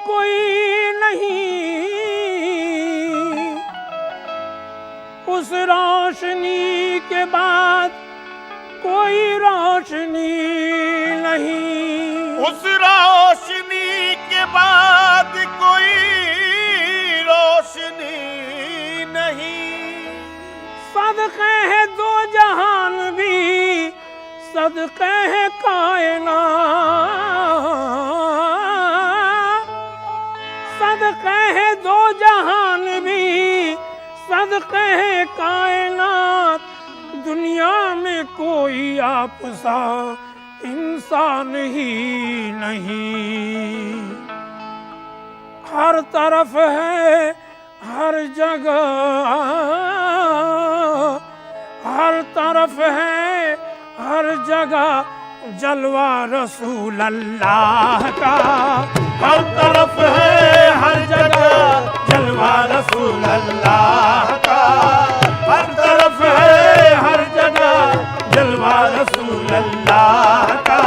कोई नहीं, उस रोशनी के बाद कोई रोशनी नहीं, उस रोशनी के बाद कोई रोशनी नहीं। सदक़े है दो जहान भी, सदक़े है कायनात, सदक़े है दो जहान भी, सदक़े है कायनात। दुनिया में कोई आप सा इंसान ही नहीं। हर तरफ है, हर जगह, हर तरफ है, हर जगह जलवा रसूल अल्लाह का। हर तरफ है, हर जगह जलवा रसूल अल्लाह का। हर तरफ है, हर जगह जलवा रसूल अल्लाह का।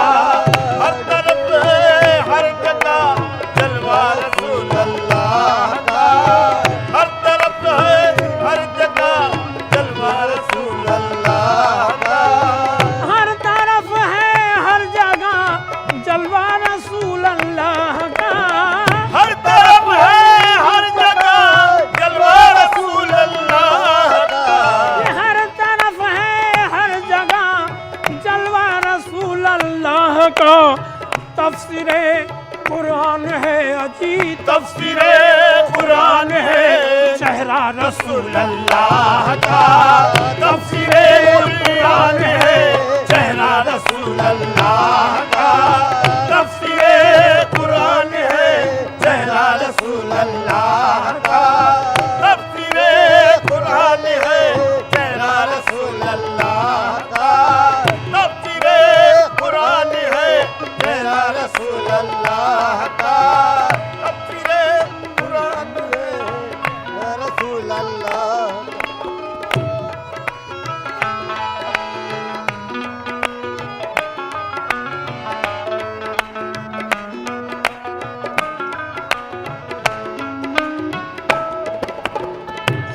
हर तरफ है, हर जगह जलवा रसूल अल्लाह का। हर तरफ है, हर जगह जलवा रसूल अल्लाह का। हर तरफ है, हर जगह जलवा रसूल अल्लाह का। हर तरफ है, हर जगह जलवा रसूल अल्लाह का। हर तरफ है, हर जगह जलवा रसूल अल्लाह का। तफसीरे कुरान है अजीब, तफसीरे कुरान है चेहरा रसूल अल्लाह का। तफसीरे कुरान है चेहरा रसूल अल्लाह का। तफसीरे कुरान है चेहरा रसूल अल्लाह का। तफसीरे कुरान है चेहरा रसूल अल्लाह का। तफसीरे कुरान है चेहरा रसूल अल्लाह का। तफसीरे कुरान है रसूल अल्लाह।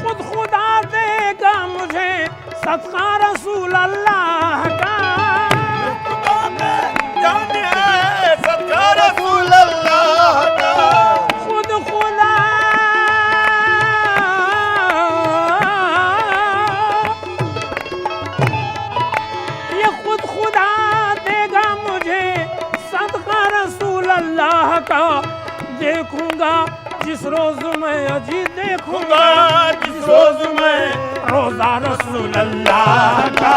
खुद खुदा देगा मुझे सदका रसूल अल्लाह का। जान है सदका रसूल अल्लाह का। खुद खुदा ये खुद खुदा देगा मुझे सदका रसूल अल्लाह का। देखूंगा जिस रोज मैं अजी देखूंगा, जिस रोज मैं रोजा रसूल अल्लाह का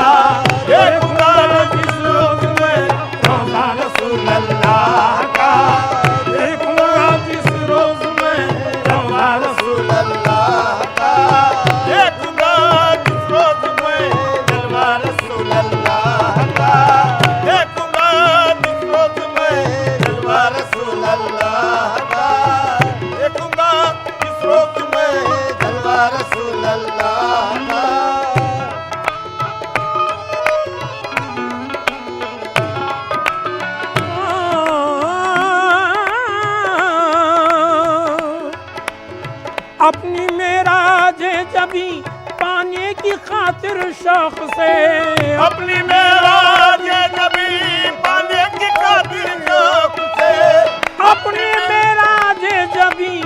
देखूंगा, जिस रोज मैं रोजा रसूल अल्लाह का देखूंगा, जिस रोज मैं रोजा रसूल अल्लाह का देखूंगा, जिस रोज मैं जलवा रसूल अल्लाह का देखूंगा, जिस रोज मैं जलवा रसूल अल्लाह का देखूंगा, जिस रोज मैं जलवा रसूल अल्लाह का। अपनी मेराजे जबी पाने की खातिर शौक से, अपनी मेराज नबी पाने की खातिर शौक से, अपनी मेराजे जबी,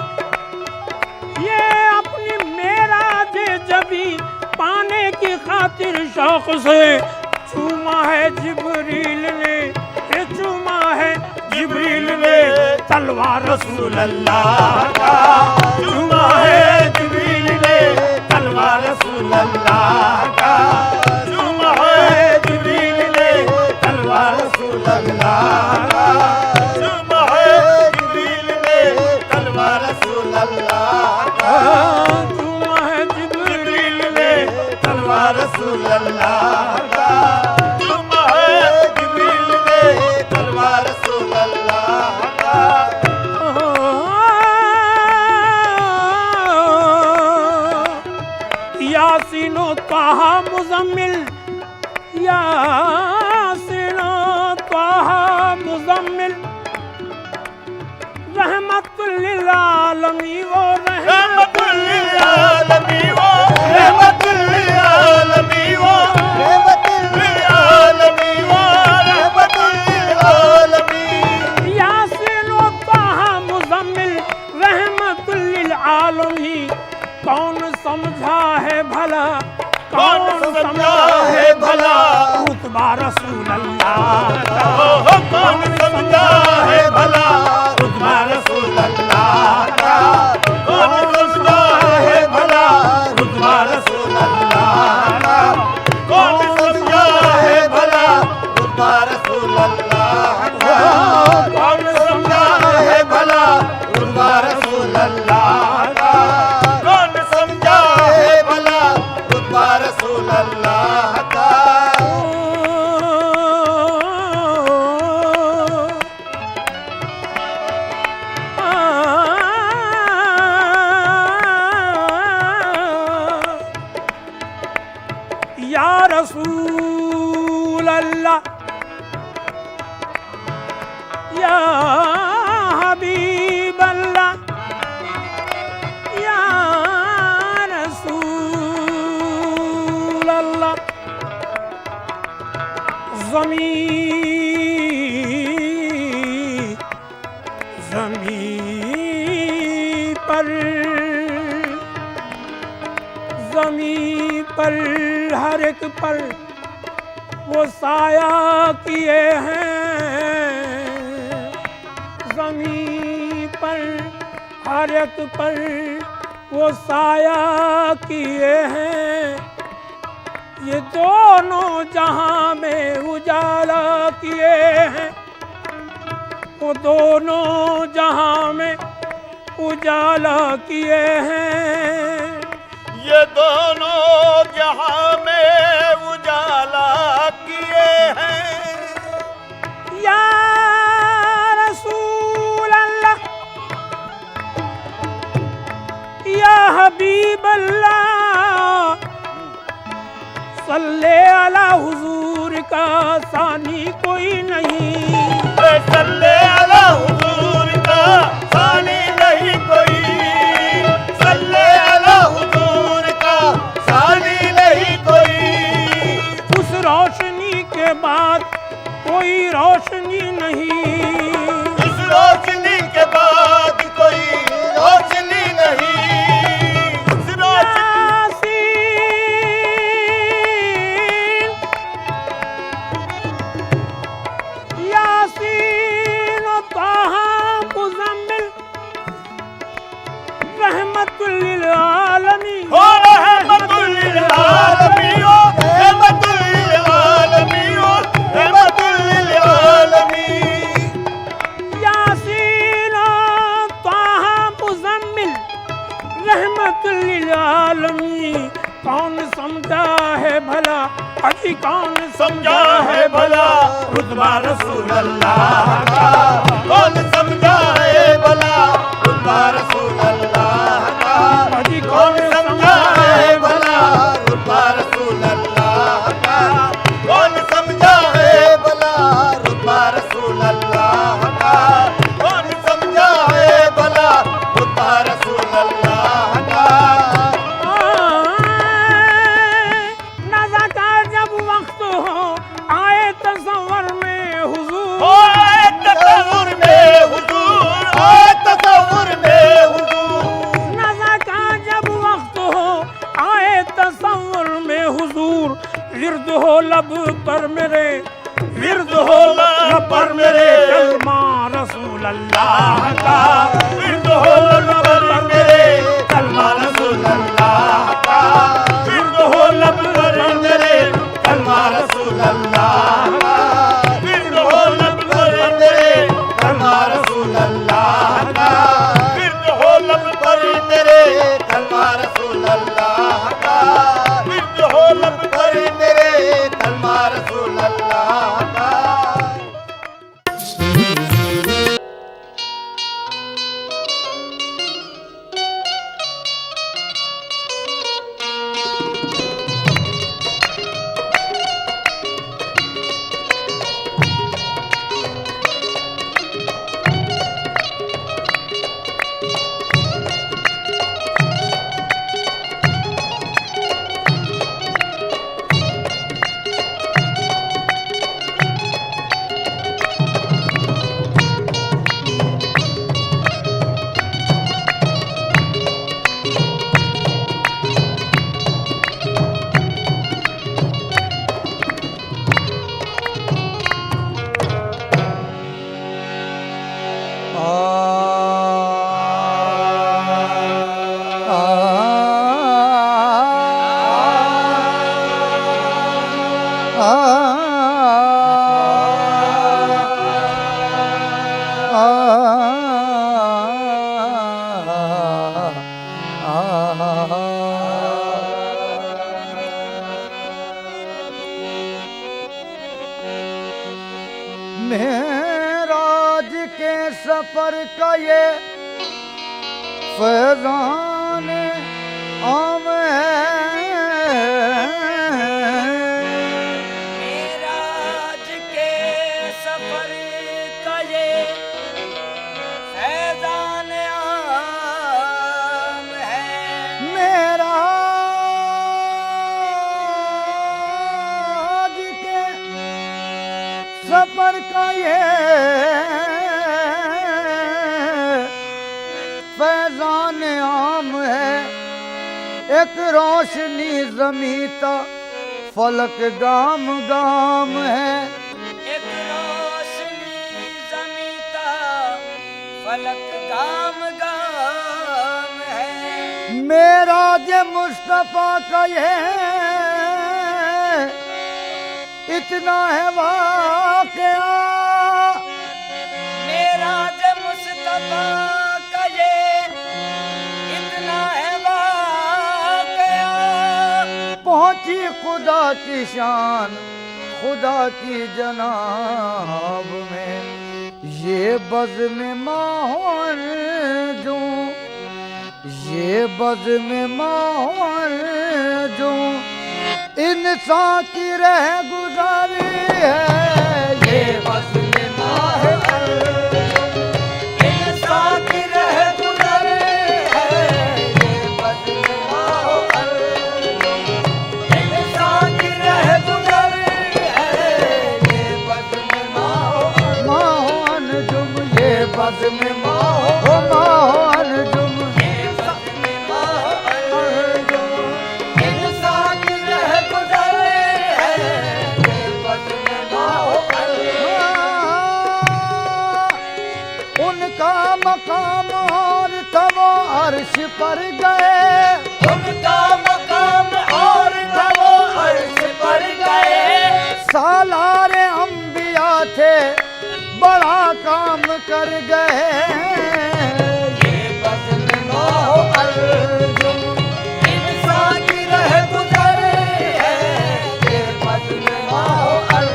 ये अपनी मेराजे जबी पाने की खातिर शौक से चूमा है जिब्रील ने, ये चूमा है जिब्रील ने तलवार रसूल अल्लाह का चूमा है जिब्रील ने तलवार रसूल अल्लाह का चूमा है जिब्रील ने तलवार रसूल अल्लाह का चूमा है जिब्रील ने तलवार रसूल अल्लाह का चूमा है जिब्रील ने तलवार रसूल अल्लाह का चूमा है जिब्रील ने तलवार रसूल अल्लाह का। रहमतुल लिल आलमी वो रहमतुल लिल आलमी वो रहमतुल लिल आलमी वो रहमतुल लिल आलमी वो रहमतुल लिल आलमी यासीन व ताहा मुज़म्मिल रहमतुल लिल आलमी कौन समझा है भला कौन समझा है भला रुतबा रसूल अल्लाह का कौन समझा है भला रुतबा रसूल अल्लाह का कौन समझा है भला रुतबा रसूल अल्लाह का कौन समझा है भला रुतबा रसूल अल्लाह का कौन समझा है भला रुतबा रसूल अल्लाह का कौन समझा है भला रुतबा रसूल अल्लाह का या रसूल अल्लाह या हबीब अल्लाह या रसूल अल्लाह ज़मीं पर हर एक पर वो साया किए हैं ज़मीं पर हर एक पर वो साया किए हैं ये दोनों जहां में उजाला किए हैं वो दोनों जहां में उजाला किए हैं ये दोनों जहां में उजाला किए हैं या रसूल अल्लाह या हबीब अल्लाह सल्ले अला हुजूर का सानी कोई नहीं सल्ले अला हुजूर का सानी नहीं कोई सल्ले अला हुजूर का सानी नहीं कोई उस रोशनी के बाद कोई रोशनी नहीं इस रोशनी के बाद कोई रोशनी नहीं इस रोशनी यासीन व ताहा मुज़म्मिल रहमतुल लिल आलमीन हो रहमतुल लिल आलमीन हो रहमतुल लिल आलमीन हो रहमतुल लिल आलमीन यासीन व ताहा मुज़म्मिल रहमतुल लिल आलमीन कौन समझा है भला अजी कौन समझा है भला रुतबा रसूल अल्लाह का कौन समझा है भला रुतबा रसूल अल्लाह का अजी कौन समझा है भला रुतबा रसूल अल्लाह का कौन समझा है भला रुतबा रसूल अल्लाह का कौन समझा है भला रुतबा रसूल अल्लाह का नज़ा का जब वक्त हो आए तसव्वुर में हुजूर आए तसव्वुर में हुजूर आए तसव्वुर में हुजूर नज़ा का जब वक्त हो आए तसव्वुर में हुजूर विर्द हो लब पर मेरे विर्द हो लब पर मेरे कलमा रसूल अल्लाह का विर्द हो लब पर मेरे कलमा रसूल अल्लाह का विर्द हो लब पर मेरे कलमा रसूल अल्लाह का विर्द हो लब पर मेरे कलमा रसूल अल्लाह का विर्द हो लब पर मेरे कलमा रसूल अल्लाह का विर्द हो लब पर मेरे कलमा रसूल अल्लाह का मेराज के सफर का ये फैजान आम है, मेराज के सफर का ये फैजान आम है। मेराज के सफर का ये फैजान आम है, एक रोशनी ज़मीता फलक गाम गाम है। एक रोशनी ज़मीता फलक गाम गाम है। मेराज मुस्तफा का ये इतना है वाक़या, मेराज मुस्तफा का ये इतना है वाक़या। पहुंची खुदा की शान खुदा की जनाब में, ये बज़्म माहौल जो, ये बज़्म माहौल जो इंसान की रह गुजारी है। ये बज़्म माहौल इंसान की रह गुज़री है। ये बज़्म माहौल इंसान की रह गुज़री है। ये बज़्म माहौल माहौल जुम, ये बज़्म माहौल जुम, ये बज़्म माहौल इंसान की रह गुज़री है। ये बज़्म माहौल उनका मकाम और तब अर्श पर गए, उनका मकाम और वो अर्श पर गए। सालारे अंबिया थे बड़ा काम कर गए। ये बज़्म माहौल इंसान की रह गुज़री है। ये बज़्म माहौल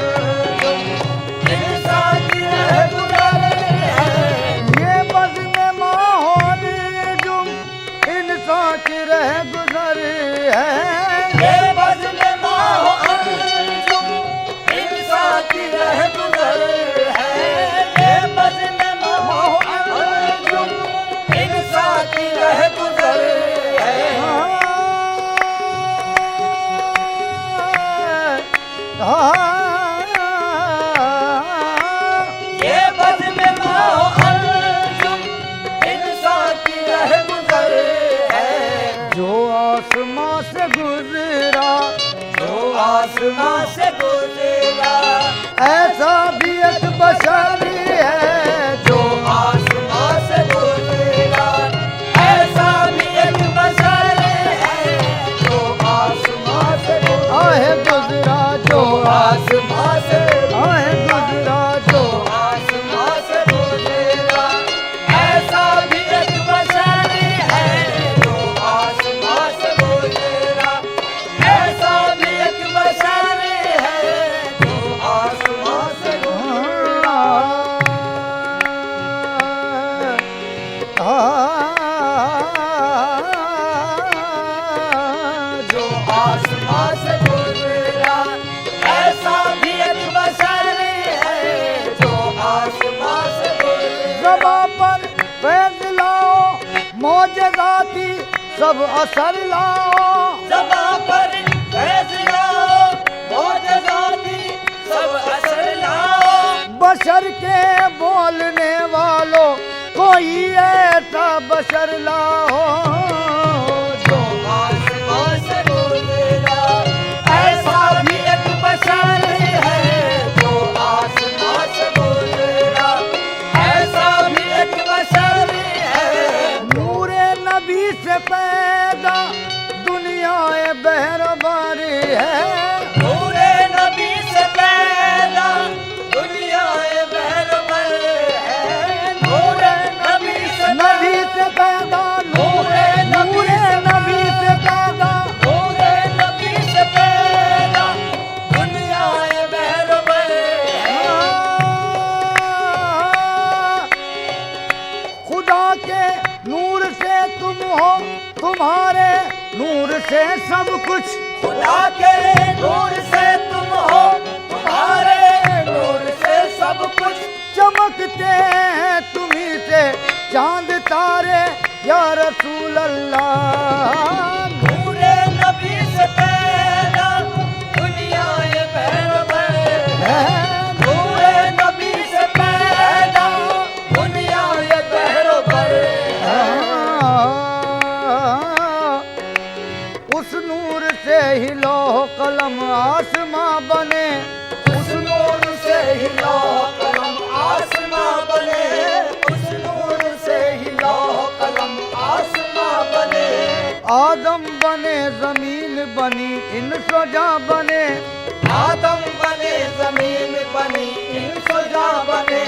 इंसान की रह गुज़री है। ये बज़्म माहौल जुम इंसान की रह गुजरी है। ये बज़्म माहौल इंसान की रह गुज़री है। ये बज़्म माहौल इंसान की रह गुज़री है। ये बज़्म माहौल इंसान की रह गुज़री है। जो आसमां से गुजरा, जो आसमां से गुज़रा ऐसा भी एक बशरी है। जो आसमां से गुज़रा ऐसा भी एक बशर है। जो आसमां से आहे गुजरा जो आसमां से आहे गुजरा जो आसमां से गुज़रा ऐसा भी एक बशर है। जो आसमां से गुज़रा ऐसा भी एक बशर है। जो आसमां से जो आसमां से गुज़रा ऐसा भी एक बशर है। जो आसमां से गुज़रा ज़बा पर फैज़ लाओ, मौजज़ाती सब असर लाओ। ज़बां पर फैज़ लाओ, मौजज़ाती सब असर लाओ। बशर के बोलने वालों कोई ऐसा बशर लाओ। जो आसमां से गुज़रा ऐसा भी एक बशर है। जो आसमां से गुज़रा ऐसा भी एक हो तुम्हारे नूर से सब कुछ, खुदा के नूर से तुम हो, तुम्हारे नूर से सब कुछ। चमकते हैं तुम्हीं से चांद तारे या रसूल अल्लाह। नूरे नबी से पैदा दुनिया ये पैरवर है, नूरे नबी से पैदा दुनिया ये पैरवर है। उस नूर से ही लौह कलम आसमां बने, उस नूर से ही लौह कलम आसमां बने, उस नूर से ही लौह कलम आसमां बने। आदम बने जमीन बनी इंसजा बने, आदम बने जमीन बनी इंसजा बने।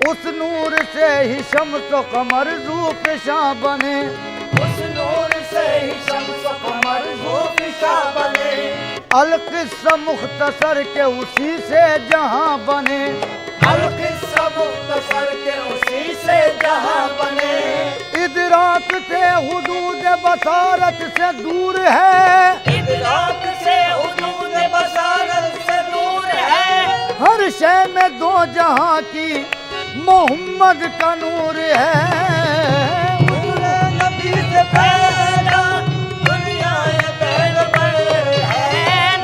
उस नूर से ही शम्स व कमर ज़ूफ़िशां बने, उस नूर से ही शम्स कमर ज़ूफ़िशां बने। अल-क़िस्सा मुख्तसर के उसी से जहां बने, अल-क़िस्सा मुख्तसर के उसी से जहां बने। इदराक से हुदूद बसारत से दूर है, इदराक से हुदूद बसारत से दूर है। हर शय में दो जहां की मोहम्मद का नूर है। नूरे नबी से पैदा दुनिया ये पैरवर है,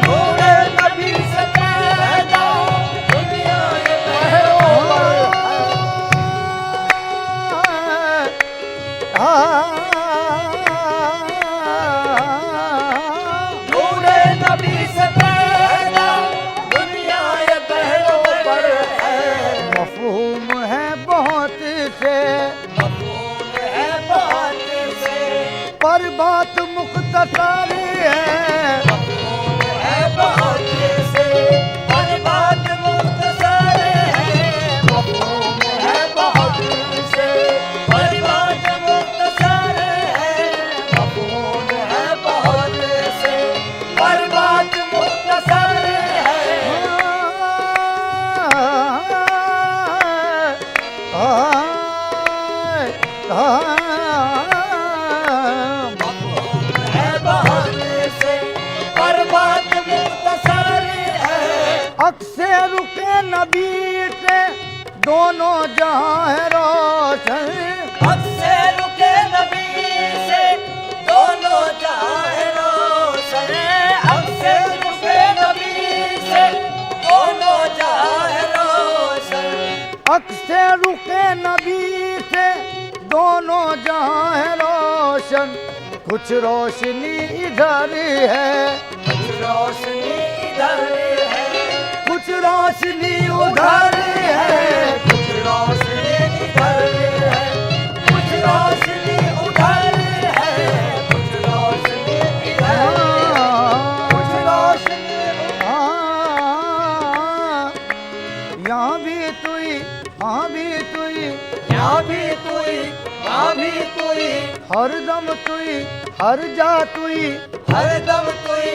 नूरे नबी से पैदा दुनिया ये पैरवर नूरे नबी से पैदा दुनिया ये पैरवर है। मफ़हूम है बहुत से मफ़हूम है बात से, पर बात मुख्तसर है। मफ़हूम है बात से, पर बात मुख्तसर है। मफ़हूम है बात से, पर बात मुख्तसर है। मफ़हूम है बात से, पर बात मुख्तसर है। है बात से, पर बात मुख्तसर है। अक्से रुके नबी से दोनों जहां है रोशन, हद से रुके नबी से दोनों जहां है रोशन। हद से रुके नबी से दोनों जहां है रोशन। अक्से रुके नबी से दोनों जहां है रोशन। कुछ रोशनी इधर है, कुछ रोशनी इधर है, कुछ रोशनी उधर है। कुछ रोशनी इधर है, कुछ रोशनी उधर है। कुछ रोशनी इधर है, कुछ रोशनी यहाँ भी तुई, हाँ भी तुई, यहाँ भी तुई, वहाँ भी तुई, हर दम तुई, हर जा तुई, हर दम तुई,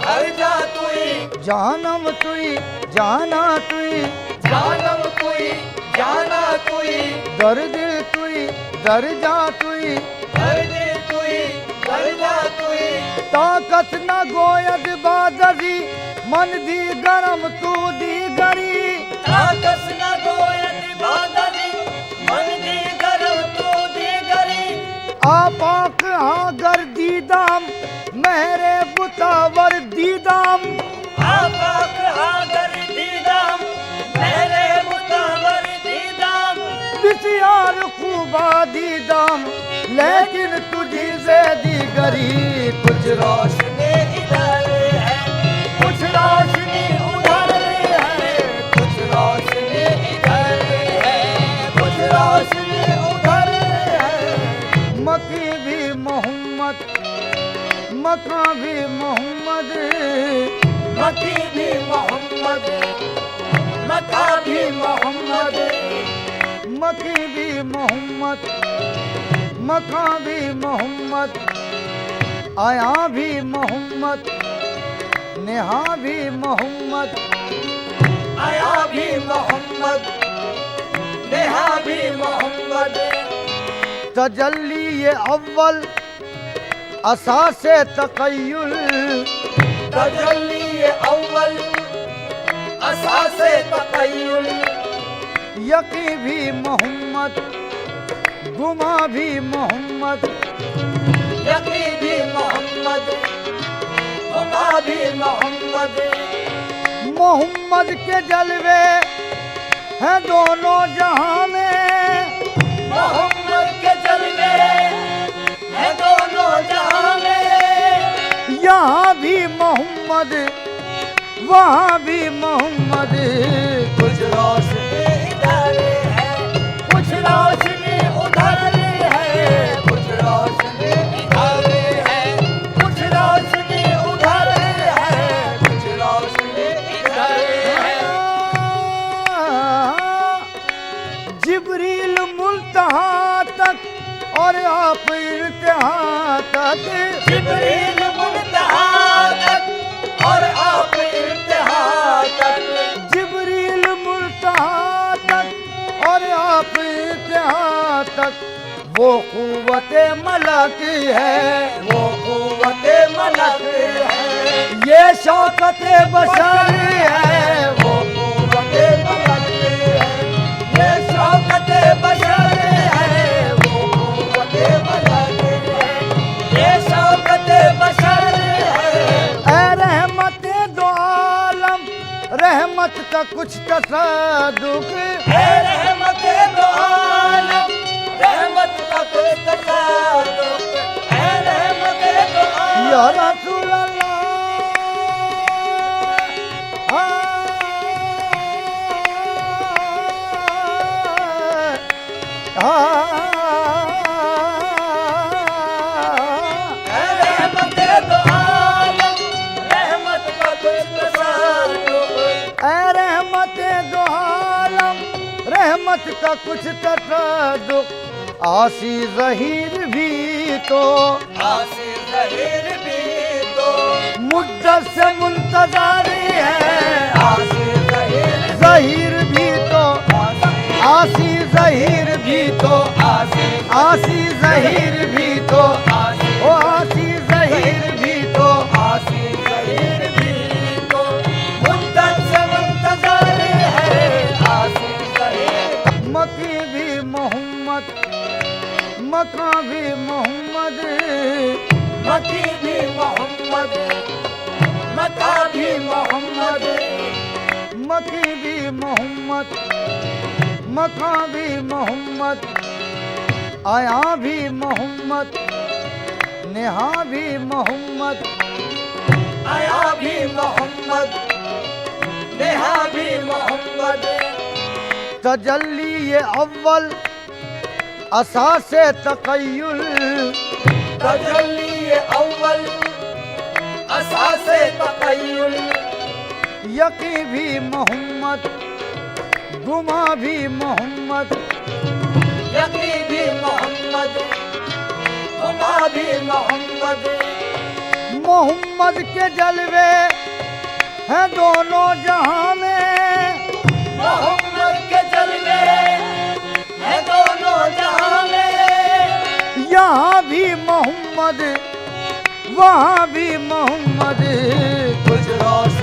हर जा तुई, जानम तुई, जाना तुई, जानम तुई, जाना तुई, दर दिल तुई, दर जा तुई। हर दिल तुई, हर जा तुई। ताकत न गोयद बादरी मन दी गरम तू दी गरी। ताकस न गोयत बादली, मन दी गरम तू दी गरी। आपाक हाँ गर दीदाम मेरे बुतावर दीदाम। आपाक हागर दीदाम, मेरे मुतावर दीदाम। बिसियार खूबा दीदाम लेकिन तुझी से दी गरी। कुछ रोशनी इधर है, कुछ रोशनी उधर है। कुछ रोशनी इधर है, कुछ रोशनी उधर है। मकी भी मोहम्मद, मका भी मोहम्मद, मकी भी मोहम्मद, मका भी मोहम्मद। मकी भी मोहम्मद, मका भी मोहम्मद, आया भी मोहम्मद, नेहा भी मोहम्मद, आया भी मोहम्मद, नेहा भी मोहम्मद। तजल्ली ये अव्वल असासे तकय्युल तजल्ली अव्वल असासे तकय्युल यकी भी मोहम्मद गुमा भी मोहम्मद यकी भी मोहम्मद गुमा भी मोहम्मद मोहम्मद के जलवे हैं दोनों जहां में मोहम्मद के जलवे हैं दोनों जहां में यहाँ भी मोहम्मद वहाँ भी मोहम्मद कुछ रोशनी इधर है कुछ रोशनी उधर है कुछ रोशनी इधर है कुछ रोशनी उधर है कुछ रोशनी इधर है जिब्रील मुल्तहा तक और आप इर्तिहा तक जिब्रील मुल्तहा तक और आप इर्तिहा तक जिब्रील मुल्तहा तक और आप इर्तिहा तक वो कुव्वते मलक है वो कुव्वते मलक है ये शौकते बशर है वो कुव्वते मलक है ये शौकते बशर है वो कुव्वते मलक है ये शौकते बशर है ऐ रहमते दो आलम रहमत का कुछ तसद्दुक है रहमते दो आलम रहमत का कुछ तसादुक है रहमते दो आलम या रसूल अल्लाह रहमते दो आलम रहमत का कुछ तसादुक ऐ रहमते दो आलम रहमत का कुछ तसद्दुक आसी ज़हीर भी तो आसी ज़हीर भी तो मुद्दत से मुंतज़र है आसी ज़हीर ज़हीर भी तो आसी ज़हीर भी तो आसी आसी ज़हीर भी तो आसी ओ आसी ज़हीर भी तो आसी ज़हीर भी तो मुद्दत से मुंतज़र है आसी ज़हीर मकी भी मोहम्मद मका भी मोहम्मद मकी भी मोहम्मद मका भी मोहम्मद मकी भी मोहम्मद मका भी मोहम्मद आया भी मोहम्मद नेहा भी मोहम्मद आया भी मोहम्मद नेहा भी मोहम्मद तजल्ली ये अव्वल असासे तकय्युल तजल्ली अव्वल असासे तकय्युल यकी भी मोहम्मद गुमा भी मोहम्मद यकी भी मोहम्मद गुमा भी मोहम्मद मोहम्मद के जलवे हैं दोनों जहां में मोहम्मद के जलवे हैं दोनों जहां में यहाँ भी मोहम्मद वहाँ भी मोहम्मद कुछ रोशन